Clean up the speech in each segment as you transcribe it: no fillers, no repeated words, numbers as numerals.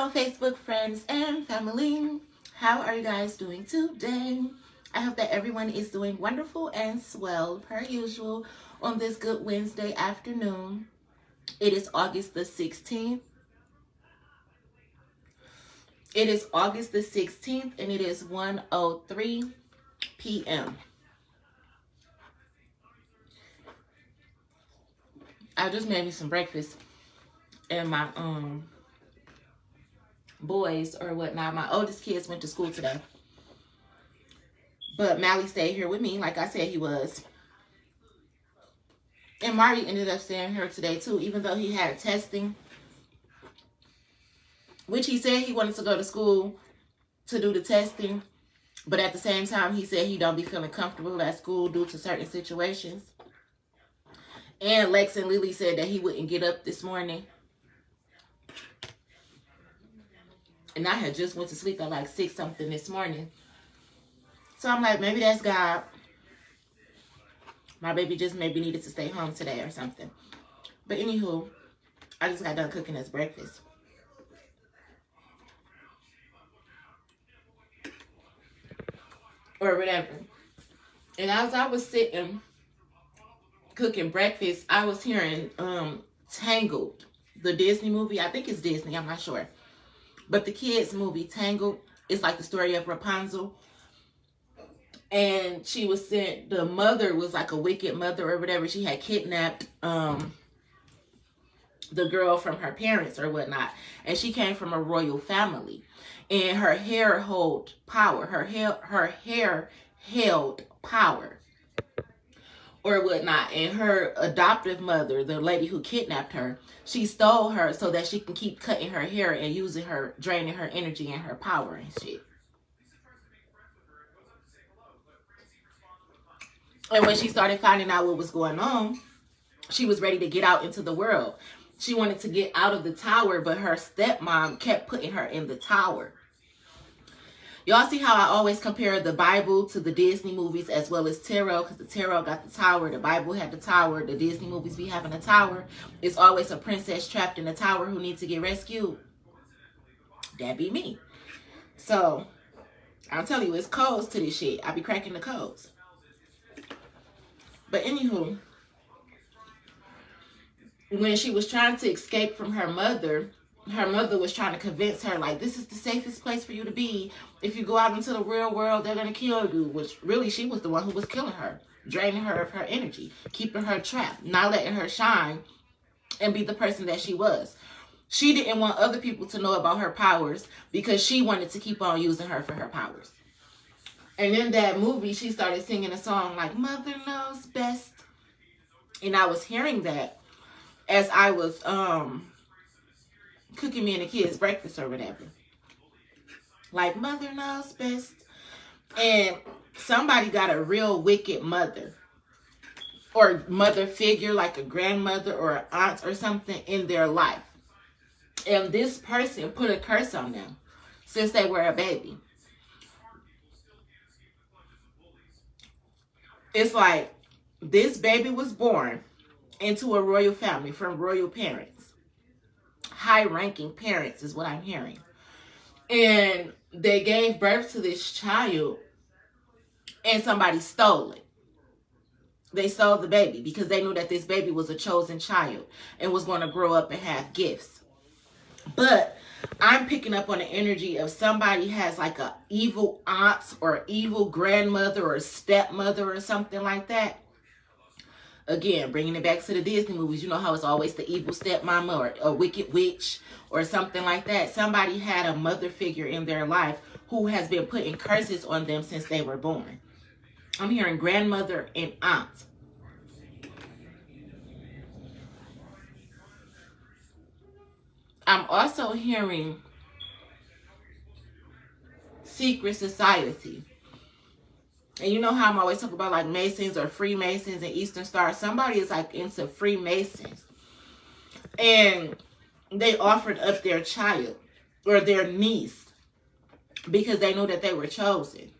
Hello, Facebook friends and family. How are you guys doing today? I hope that everyone is doing wonderful and swell per usual on this good Wednesday afternoon. It is August the 16th. It is August the 16th and it is 1:03 p.m. I just made me some breakfast and my boys or whatnot. My oldest kids went to school today. But Mally stayed here with me, like I said he was. And Marty ended up staying here today too, even though he had testing, which he said he wanted to go to school to do the testing. But at the same time, he said he don't be feeling comfortable at school due to certain situations. And Lex and Lily said that he wouldn't get up this morning. And I had just went to sleep at like 6 something this morning. So I'm like, maybe that's God. My baby just maybe needed to stay home today or something. But anywho, I just got done cooking his breakfast. Or whatever. And as I was sitting cooking breakfast, I was hearing Tangled, the Disney movie. I think it's Disney, I'm not sure. But the kids movie Tangled is like the story of Rapunzel. And she was sent, the mother was like a wicked mother or whatever. She had kidnapped the girl from her parents or whatnot. And she came from a royal family. And her hair held power. Her hair held power or whatnot. And her adoptive mother, the lady who kidnapped her, she stole her so that she can keep cutting her hair and using her, draining her energy and her power and shit. And when she started finding out what was going on, she was ready to get out into the world. She wanted to get out of the tower, but her stepmom kept putting her in the tower. Y'all see how I always compare the Bible to the Disney movies as well as tarot, because the tarot got the tower, the Bible had the tower, the Disney movies be having a tower. It's always a princess trapped in a tower who needs to get rescued. That be me. So, I'll tell you, it's codes to this shit. I be cracking the codes. But anywho, when she was trying to escape from her mother was trying to convince her, like, this is the safest place for you to be. If you go out into the real world, they're going to kill you. Which really, she was the one who was killing her, draining her of her energy, keeping her trapped, not letting her shine and be the person that she was. She didn't want other people to know about her powers because she wanted to keep on using her for her powers. And in that movie, she started singing a song like, Mother Knows Best. And I was hearing that as I was cooking me and the kids breakfast or whatever. Like, Mother Knows Best. And somebody got a real wicked mother or mother figure, like a grandmother or an aunt or something in their life. And this person put a curse on them since they were a baby. It's like this baby was born into a royal family from royal parents. High-ranking parents is what I'm hearing. And they gave birth to this child and somebody stole it. They stole the baby because they knew that this baby was a chosen child and was going to grow up and have gifts. But I'm picking up on the energy of somebody has like a evil aunt or evil grandmother or stepmother or something like that. Again, bringing it back to the Disney movies, you know how it's always the evil stepmama or a wicked witch or something like that. Somebody had a mother figure in their life who has been putting curses on them since they were born. I'm hearing grandmother and aunt. I'm also hearing secret society. And you know how I'm always talking about like Masons or Freemasons and Eastern Star. Somebody is like into Freemasons. And they offered up their child or their niece because they knew that they were chosen.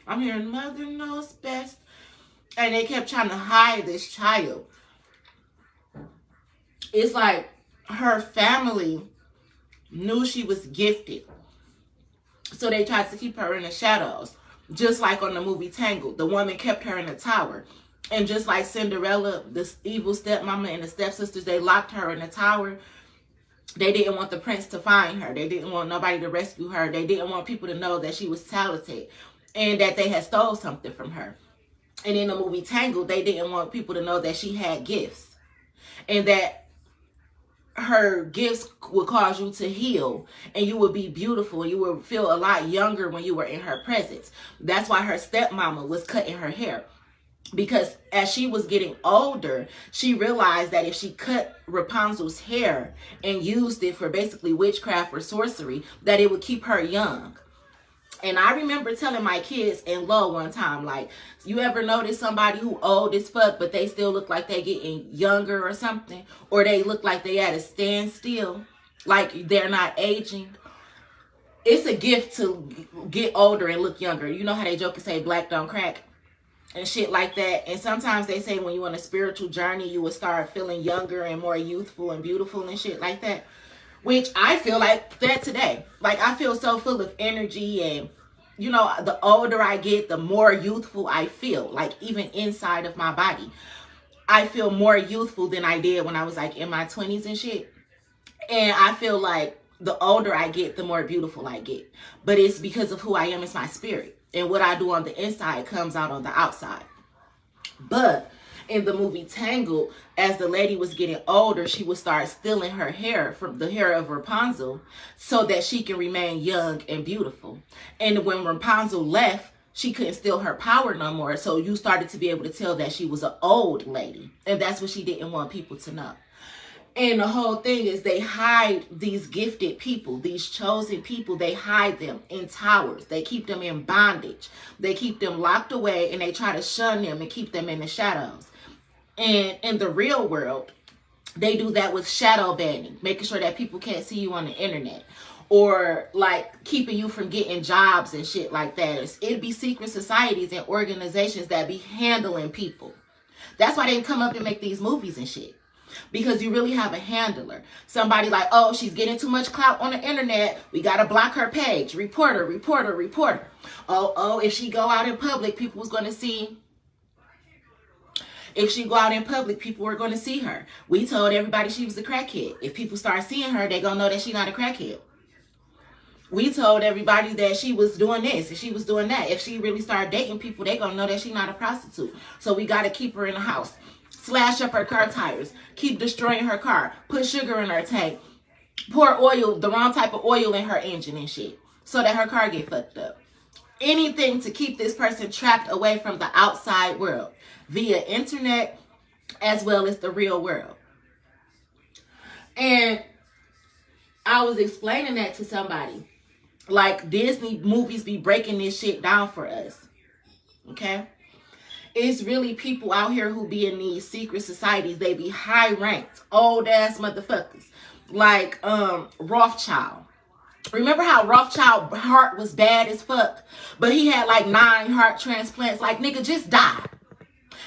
I'm hearing Mother Knows Best. And they kept trying to hide this child. it's like her family knew she was gifted, so they tried to keep her in the shadows. Just like on the movie Tangled, the woman kept her in the tower. And just like Cinderella, the evil stepmama and the stepsisters, they locked her in the tower. They didn't want the prince to find her. They didn't want nobody to rescue her. They didn't want people to know that she was talented and that they had stole something from her. And in the movie Tangled, they didn't want people to know that she had gifts and that her gifts would cause you to heal and you would be beautiful and you would feel a lot younger when you were in her presence. That's why her stepmama was cutting her hair, because as she was getting older, she realized that if she cut Rapunzel's hair and used it for basically witchcraft or sorcery, that it would keep her young. And I remember telling my kids in law one time, like, you ever notice somebody who old as fuck, but they still look like they getting younger or something? Or they look like they at a standstill, like they're not aging? It's a gift to get older and look younger. You know how they joke and say black don't crack and shit like that. And sometimes they say when you on a spiritual journey, you will start feeling younger and more youthful and beautiful and shit like that. Which I feel like that today. Like, I feel so full of energy, and, you know, the older I get, the more youthful I feel. Like, even inside of my body, I feel more youthful than I did when I was, like, in my 20s and shit. And I feel like the older I get, the more beautiful I get. But it's because of who I am. It's my spirit. And what I do on the inside comes out on the outside. But in the movie Tangled, as the lady was getting older, she would start stealing her hair from the hair of Rapunzel so that she can remain young and beautiful. And when Rapunzel left, she couldn't steal her power no more. So you started to be able to tell that she was an old lady. And that's what she didn't want people to know. And the whole thing is they hide these gifted people, these chosen people. They hide them in towers. They keep them in bondage. They keep them locked away, and they try to shun them and keep them in the shadows. And in the real world, they do that with shadow banning, making sure that people can't see you on the internet, or like keeping you from getting jobs and shit like that. It'd be secret societies and organizations that be handling people. That's why they come up and make these movies and shit. Because you really have a handler. Somebody like, oh, she's getting too much clout on the internet. We got to block her page. Report her, report her, report her. Oh, if she go out in public, people was going to see. If she go out in public, people were going to see her. We told everybody she was a crackhead. If people start seeing her, they going to know that she's not a crackhead. We told everybody that she was doing this and she was doing that. If she really started dating people, they going to know that she's not a prostitute. So we got to keep her in the house. Slash up her car tires, keep destroying her car, put sugar in her tank, pour oil, the wrong type of oil in her engine and shit, so that her car get fucked up. Anything to keep this person trapped away from the outside world via internet as well as the real world. And I was explaining that to somebody. Like, Disney movies be breaking this shit down for us. Okay? It's really people out here who be in these secret societies. They be high ranked, old ass motherfuckers. Like Rothschild. Remember how Rothschild's heart was bad as fuck? But he had like 9 heart transplants. Like, nigga, just die.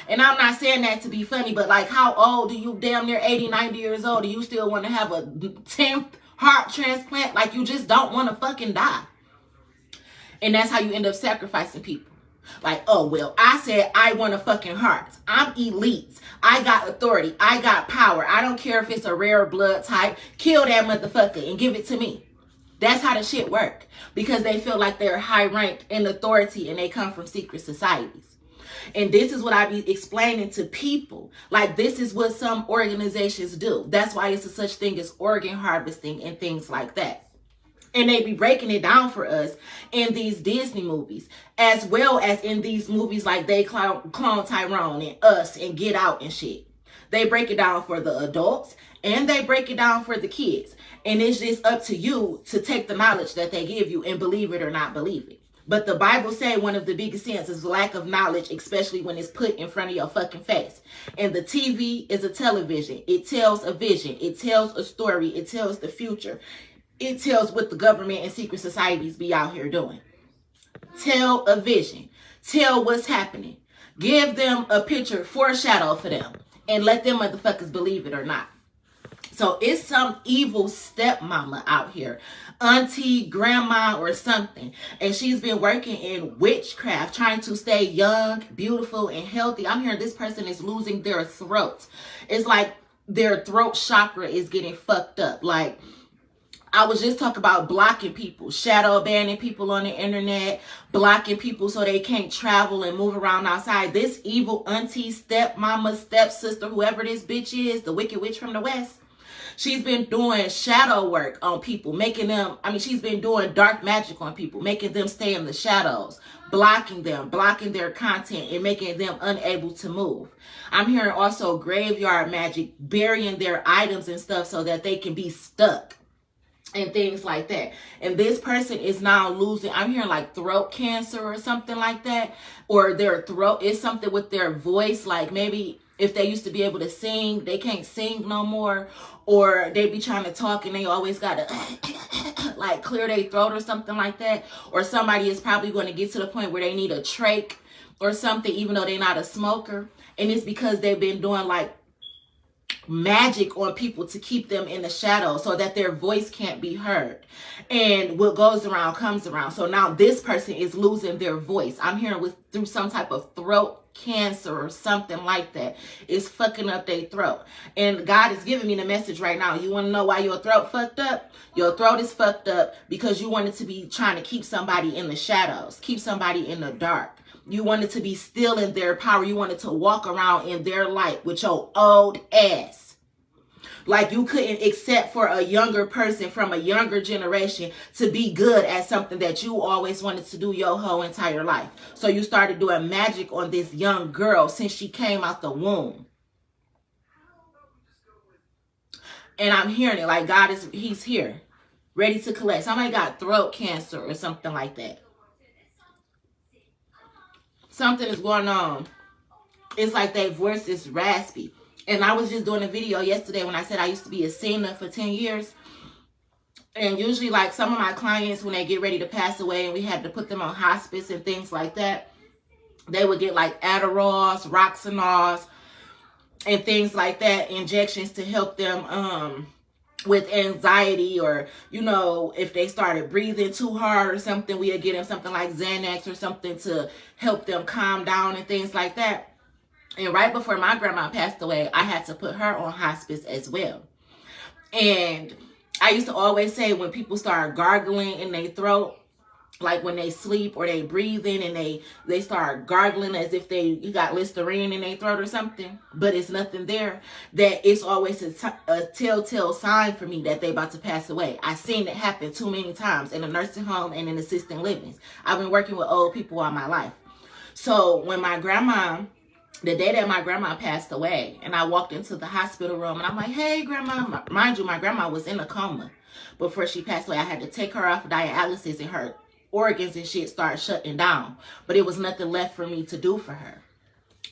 And I'm not saying that to be funny, but like, how old do you, damn near 80, 90 years old, do you still want to have a 10th heart transplant? Like, you just don't want to fucking die. And that's how you end up sacrificing people. Like, oh, well, I said I want a fucking heart. I'm elite. I got authority. I got power. I don't care if it's a rare blood type. Kill that motherfucker and give it to me. That's how the shit work. Because they feel like they're high ranked in authority and they come from secret societies. And this is what I be explaining to people. Like, this is what some organizations do. That's why it's a such thing as organ harvesting and things like that. And they be breaking it down for us in these Disney movies, as well as in these movies like They Clone Tyrone and Us and Get Out and shit. They break it down for the adults and they break it down for the kids. And it's just up to you to take the knowledge that they give you and believe it or not believe it. But the Bible say one of the biggest sins is lack of knowledge, especially when it's put in front of your fucking face. And the TV is a television. It tells a vision. It tells a story. It tells the future. It tells what the government and secret societies be out here doing. Tell a vision. Tell what's happening. Give them a picture, foreshadow for them. And let them motherfuckers believe it or not. So it's some evil stepmama out here, auntie, grandma, or something. And she's been working in witchcraft, trying to stay young, beautiful, and healthy. I'm hearing this person is losing their throat. It's like their throat chakra is getting fucked up. Like, I was just talking about blocking people, shadow banning people on the internet, blocking people so they can't travel and move around outside. This evil auntie, stepmama, stepsister, whoever this bitch is, the wicked witch from the West, she's been doing shadow work on people, making them, she's been doing dark magic on people, making them stay in the shadows, blocking them, blocking their content, and making them unable to move. I'm hearing also graveyard magic, burying their items and stuff so that they can be stuck and things like that. And this person is now losing, I'm hearing like throat cancer or something like that, or their throat is something with their voice, like maybe if they used to be able to sing, they can't sing no more, or they be trying to talk and they always gotta like clear their throat or something like that. Or somebody is probably going to get to the point where they need a trach or something, even though they're not a smoker, and it's because they've been doing like magic on people to keep them in the shadows so that their voice can't be heard. And what goes around comes around. So now this person is losing their voice. I'm hearing through some type of throat cancer or something like that. It's fucking up their throat. And God is giving me the message right now. You want to know why your throat fucked up? Your throat is fucked up because you wanted to be trying to keep somebody in the shadows, keep somebody in the dark. You wanted to be still in their power. You wanted to walk around in their light with your old ass. Like you couldn't accept for a younger person from a younger generation to be good at something that you always wanted to do your whole entire life. So you started doing magic on this young girl since she came out the womb. And I'm hearing it like he's here, ready to collect. Somebody got throat cancer or something like that. Something is going on. It's like their voice is raspy. And I was just doing a video yesterday when I said I used to be a singer for 10 years. And usually like some of my clients, when they get ready to pass away and we had to put them on hospice and things like that, they would get like Adderalls, Roxanols, and things like that, injections to help them with anxiety, or, you know, if they started breathing too hard or something, we'd get them something like Xanax or something to help them calm down and things like that. And right before my grandma passed away, I had to put her on hospice as well. And I used to always say when people start gargling in their throat, like when they sleep or they breathing and they start gargling as if you got Listerine in their throat or something, but it's nothing there, that it's always a telltale sign for me that they about to pass away. I've seen it happen too many times in a nursing home and in assisted livings. I've been working with old people all my life. So when the day that my grandma passed away, and I walked into the hospital room and I'm like, hey, grandma. Mind you, my grandma was in a coma before she passed away. I had to take her off dialysis and her organs and shit started shutting down. But it was nothing left for me to do for her.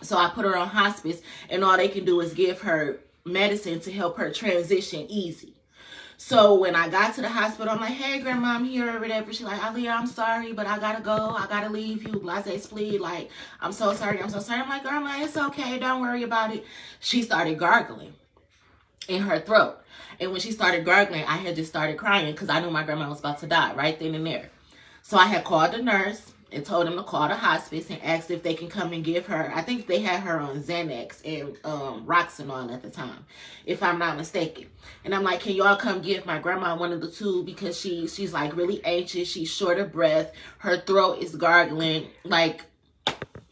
So I put her on hospice, and all they can do is give her medicine to help her transition easy. So when I got to the hospital, I'm like, hey, grandma, I'm here or whatever. She's like, Aaliyah, I'm sorry, but I gotta go. I gotta leave you. Blase split. Like, I'm so sorry. I'm so sorry. I'm like, grandma, it's okay. Don't worry about it. She started gargling in her throat. And when she started gargling, I had just started crying because I knew my grandma was about to die right then and there. So I had called the nurse and told them to call the hospice and asked if they can come and give her, I think they had her on Xanax and Roxanol at the time, if I'm not mistaken. And I'm like, can y'all come give my grandma one of the two, because she's like really anxious, she's short of breath, her throat is gargling, like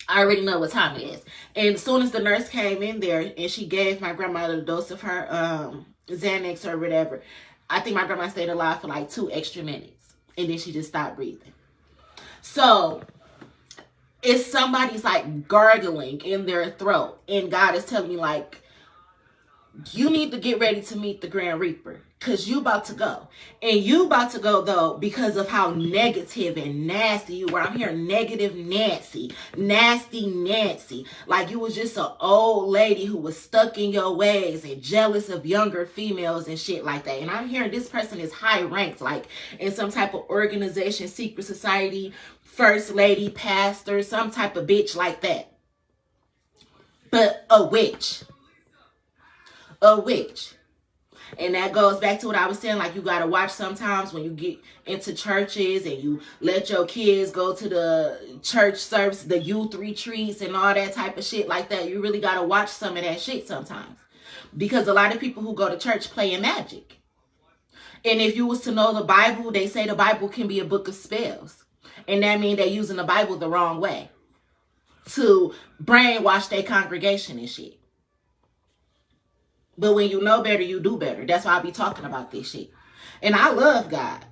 I already know what time it is. And as soon as the nurse came in there and she gave my grandma a dose of her Xanax or whatever, I think my grandma stayed alive for like 2 extra minutes. And then she just stopped breathing. So it's somebody's like gargling in their throat. And God is telling me like, you need to get ready to meet the Grand Reaper, because you about to go. And you about to go, though, because of how negative and nasty you were. I'm hearing negative Nancy, nasty Nancy. Like you was just an old lady who was stuck in your ways and jealous of younger females and shit like that. And I'm hearing this person is high ranked, like in some type of organization, secret society, first lady, pastor, some type of bitch like that. But a witch. A witch. And that goes back to what I was saying, like you got to watch sometimes when you get into churches and you let your kids go to the church service, the youth retreats and all that type of shit like that. You really got to watch some of that shit sometimes. Because a lot of people who go to church playing magic. And if you was to know the Bible, they say the Bible can be a book of spells. And that means they're using the Bible the wrong way to brainwash their congregation and shit. But when you know better, you do better. That's why I be talking about this shit. And I love God.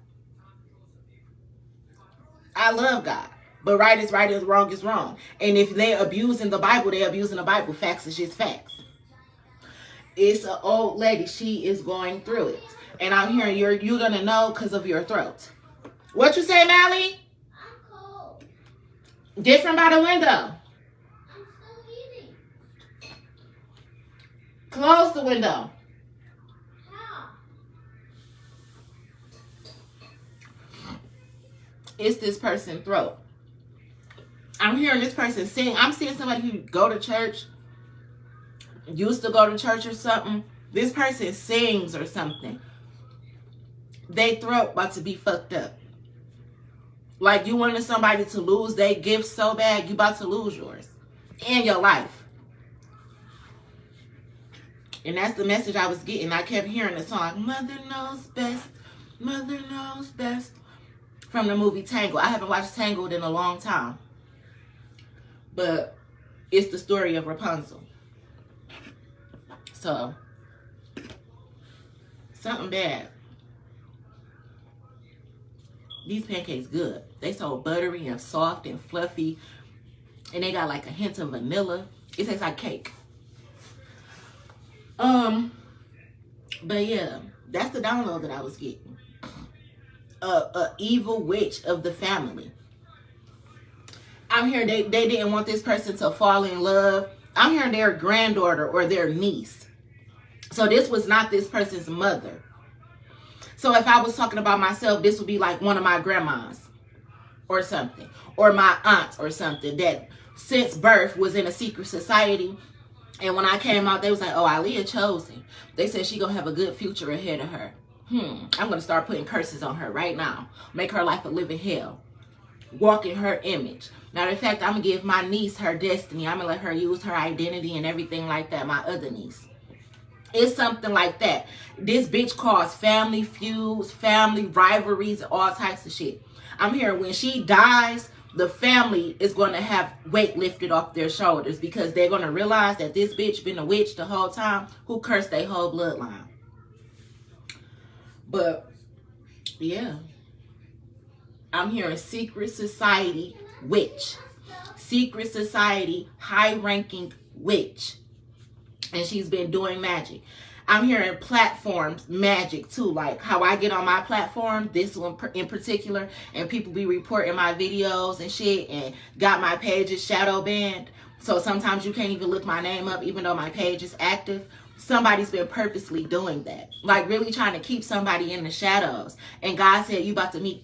I love God. But right is right and wrong is wrong. And if they're abusing the Bible, they're abusing the Bible. Facts is just facts. It's an old lady. She is going through it. And I'm hearing you're going to know because of your throat. What you say, Mally? I'm cold. Different by the window. I'm still eating. Close the window. How? It's this person's throat. I'm hearing this person sing. I'm seeing somebody who go to church, used to go to church or something. This person sings or something. They throat about to be fucked up. Like you wanted somebody to lose their gift so bad, you about to lose yours and your life. And that's the message I was getting. I kept hearing the song, Mother Knows Best, Mother Knows Best, from the movie Tangled. I haven't watched Tangled in a long time. But it's the story of Rapunzel. So, something bad. These pancakes good. They so buttery and soft and fluffy. And they got like a hint of vanilla. It tastes like cake. But yeah, that's the download that I was getting. A evil witch of the family. I'm hearing they didn't want this person to fall in love. I'm hearing their granddaughter or their niece. So this was not this person's mother. So if I was talking about myself, this would be like one of my grandmas or something. Or my aunt or something that since birth was in a secret society. And when I came out, they was like, oh, Aaliyah chosen. They said she gonna have a good future ahead of her. I'm gonna start putting curses on her right now. Make her life a living hell. Walk in her image. Matter of fact, I'm gonna give my niece her destiny. I'm gonna let her use her identity and everything like that. My other niece. It's something like that. This bitch caused family feuds, family rivalries, all types of shit. I'm hearing when she dies, the family is going to have weight lifted off their shoulders because they're going to realize that this bitch been a witch the whole time who cursed their whole bloodline. But, yeah. I'm hearing secret society witch. Secret society high-ranking witch. And she's been doing magic. I'm hearing platforms magic too. Like how I get on my platform, this one in particular, and people be reporting my videos and shit and got my pages shadow banned. So sometimes you can't even look my name up even though my page is active. Somebody's been purposely doing that. Like really trying to keep somebody in the shadows. And God said you about to meet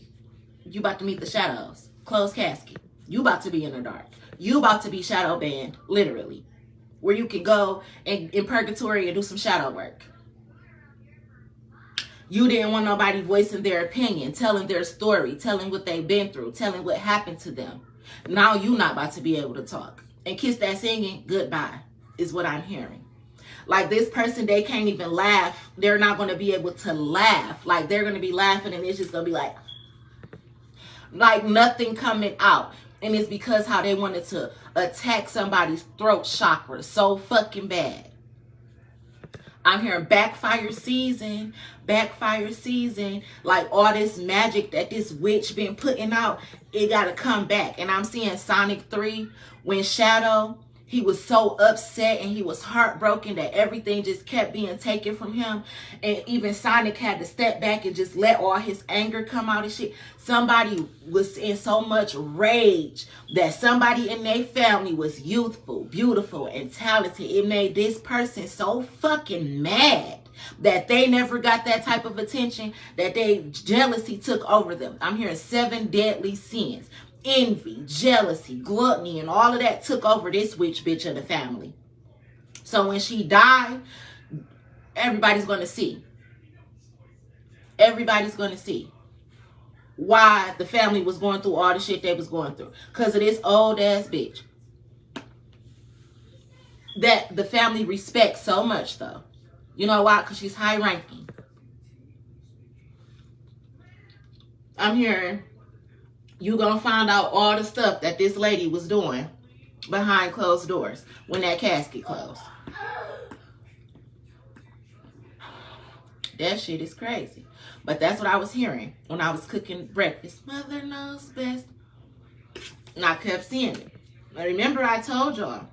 the shadows. Closed casket. You about to be in the dark. You about to be shadow banned, literally. Where you can go in purgatory and do some shadow work. You didn't want nobody voicing their opinion, telling their story, telling what they've been through, telling what happened to them. Now you not about to be able to talk. And kiss that singing goodbye is what I'm hearing. Like this person, they can't even laugh. They're not going to be able to laugh. Like they're going to be laughing and it's just going to be like nothing coming out. And it's because how they wanted to attack somebody's throat chakra so fucking bad. I'm hearing backfire season. Like all this magic that this witch been putting out, it got to come back. And I'm seeing Sonic 3 when Shadow, he was so upset and he was heartbroken that everything just kept being taken from him. And even Sonic had to step back and just let all his anger come out and shit. Somebody was in so much rage that somebody in their family was youthful, beautiful, and talented. It made this person so fucking mad that they never got that type of attention, that they jealousy took over them. I'm hearing 7 deadly sins. Envy, jealousy, gluttony, and all of that took over this witch bitch of the family. So when she died, everybody's going to see. everybody's going to see why the family was going through all the shit they was going through. Because of this old ass bitch that the family respects so much, though. You know why? Because she's high ranking. I'm hearing you gonna find out all the stuff that this lady was doing behind closed doors when that casket closed. That shit is crazy. But that's what I was hearing when I was cooking breakfast. Mother knows best. And I kept seeing it. I remember I told y'all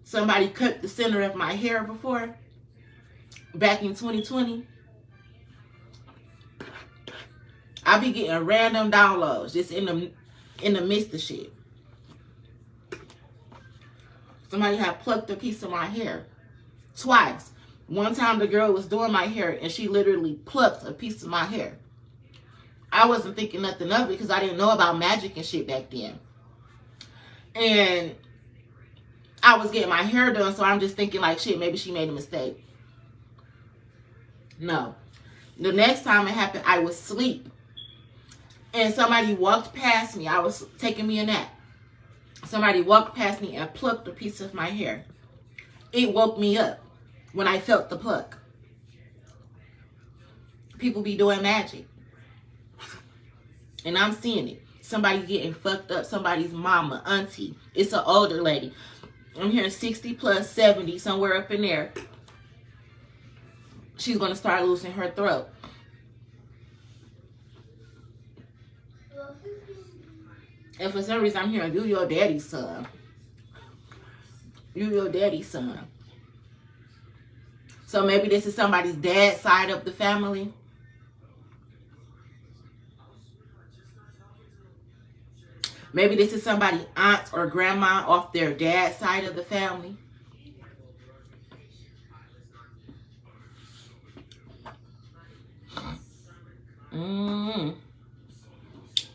somebody cut the center of my hair before, back in 2020. I be getting random downloads just in the midst of shit. Somebody had plucked a piece of my hair twice. One time the girl was doing my hair and she literally plucked a piece of my hair. I wasn't thinking nothing of it because I didn't know about magic and shit back then. And I was getting my hair done, so I'm just thinking like, shit, maybe she made a mistake. No. The next time it happened, I was asleep. And somebody walked past me. I was taking me a nap. Somebody walked past me and plucked a piece of my hair. It woke me up when I felt the pluck. People be doing magic. And I'm seeing it. Somebody getting fucked up. Somebody's mama, auntie. It's an older lady. I'm hearing 60 plus 70, somewhere up in there. She's going to start losing her throat. And for some reason, I'm hearing, you your daddy's son. You your daddy's son. So maybe this is somebody's dad's side of the family. Maybe this is somebody's aunt or grandma off their dad's side of the family.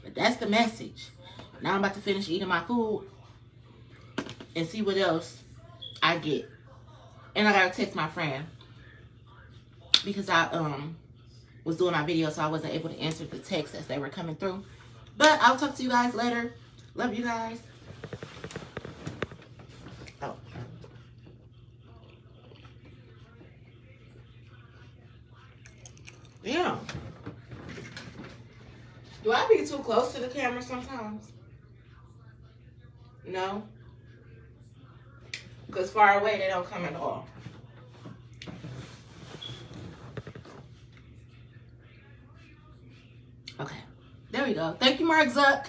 But that's the message. Now I'm about to finish eating my food and see what else I get. And I gotta text my friend because I was doing my video, so I wasn't able to answer the texts as they were coming through. But I'll talk to you guys later. Love you guys. Oh. Damn. Do I be too close to the camera sometimes? No? Because far away, they don't come at all. Okay. There we go. Thank you, Mark Zuck.